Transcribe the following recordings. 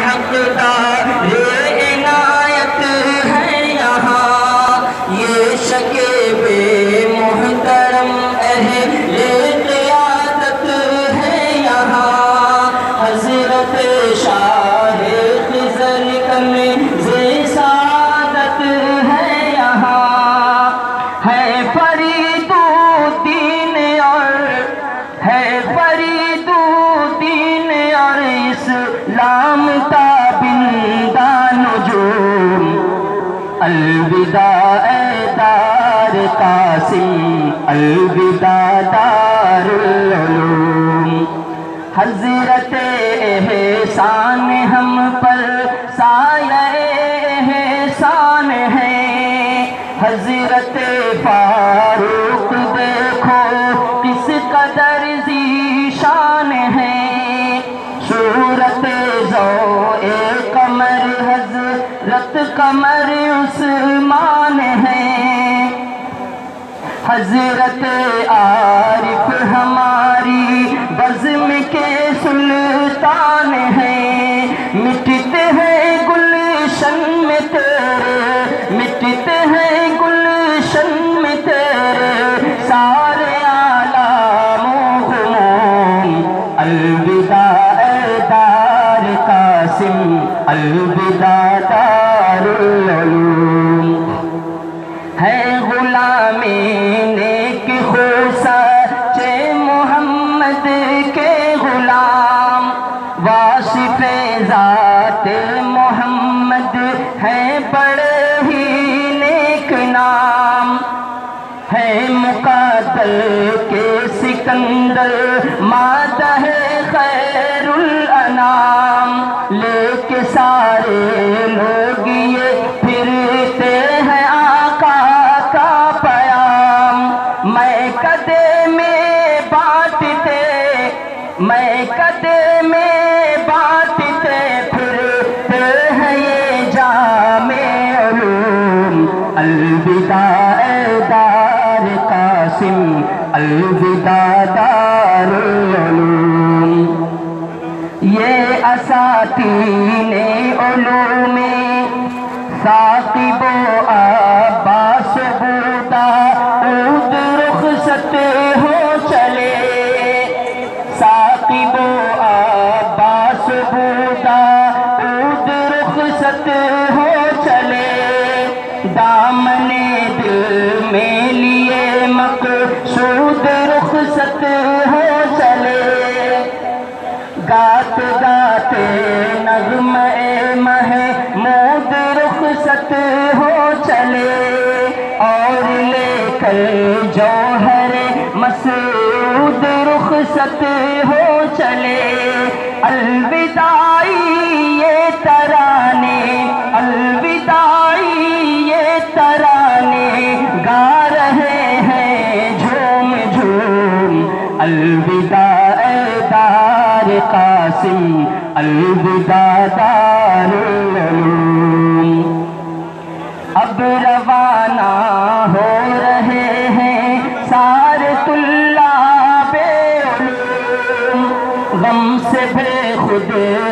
حقدار عنایت ہے یہاں، یہ شکیب محترم اہل قیادت ہے یہاں، حضرت شاہ خضر کمز سعادت ہے یہاں، ہے فرید الدین اور اسلام تابندہ نجوم، الوداع اے دار قاسم، الوداع دار العلوم، حضرت احسان ہم پر سایہ احسان ہے، حضرت فاروق دیکھو کس قدر ذیشان ہے، صورت ضوء قمر حضرت قمر عثمان ہے، حضرت عارف ہماری بزم کے سلطان ہیں، مٹتے ہیں گلشن میں تیرے، مٹتے ہیں گلشن میں تیرے سارے آلام و غموم، الوداع اے دار قاسم، الوداع دار العلوم، ہے غلام نیک خوسچ محمد کے غلام، واصف ذات محمد ہے بڑے ہی نیک نام، ہے مقاتل کے سکندر مادہ خیر الانام، لے کے سارے لوگ یہ پھرتے ہیں آقا کا پیام، میں کدے میں بانٹتے، میں کدے میں بانٹتے پھرتے ہیں یہ جامع علوم، الوداع اے دار قاسم، الوداع دار العلوم، یہ اساطین علوم ثاقب و عباس بودا عود رخصت ہو چلے، ثاقب و عباس بودا عود رخصت ہو چلے، دامن دل میں لیے مقصود رخصت ہو چلے، گاتے گاتے نغمے محمود رخصت ہو چلے، اور لے کر جوہر مسعود رخصت ہو چلے، الوداعی یہ ترانے، الوداعی یہ ترانے گا رہے ہیں جھوم جھوم، الوداع اے دار قاسم، الوداع دار العلوم، اب روانہ ہو رہے ہیں سارے طلاب علوم، غم سے بے خود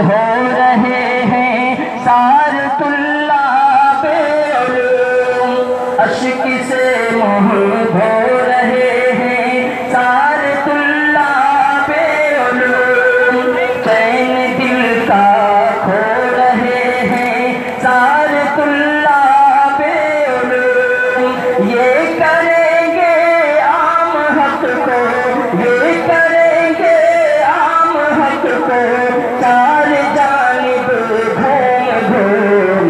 ہو رہے ہیں سارے طلاب علوم، اشک سے منہ دھو رہے ہیں سارے طلاب علوم، چین دل کا کھو رہے ہیں سارے طلاب علوم، یہ کریں گے عام حق کو، یہ کریں گے عام حق کو چار جانب گھوم گھوم،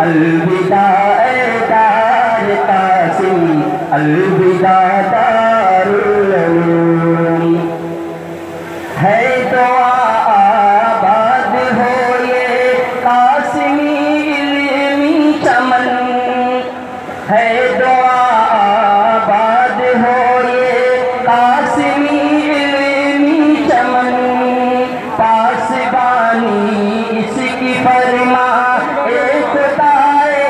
الوداع اے دار قاسم، الوداع دار العلوم، ہے دعا آباد ہو یہ قاسمی علمی چمن، ہے دعا آباد ہو یہ قاسمی علمی چمن، پاسبانی اس کی فرما اے خدائے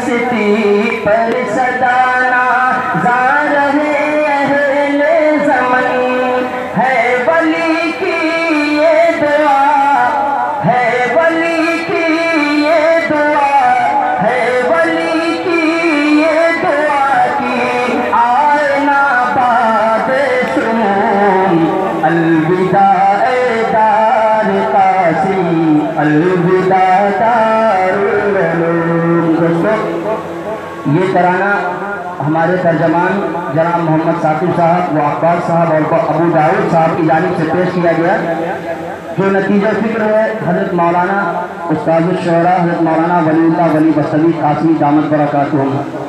ہستی پر صدانا زار ہے اہل زمن، ہے ولی کی یہ دعا، ہے ولی کی یہ دعا، ہے ولی کی یہ دعا کی آئنا باد سمون، الوداع دار قاسم، الوداع دار العلوم۔ دوستو یہ ترانہ ہمارے ترجمان جناب محمد ثاقب صاحب و اقبال صاحب اور ابو داؤد صاحب کی جانب سے پیش کیا گیا، جو نتیجہ فکر ہے حضرت مولانا استاذ الشعراء حضرت مولانا ولی اللہ ولی بستمی قاسمی دامت برکاتہم۔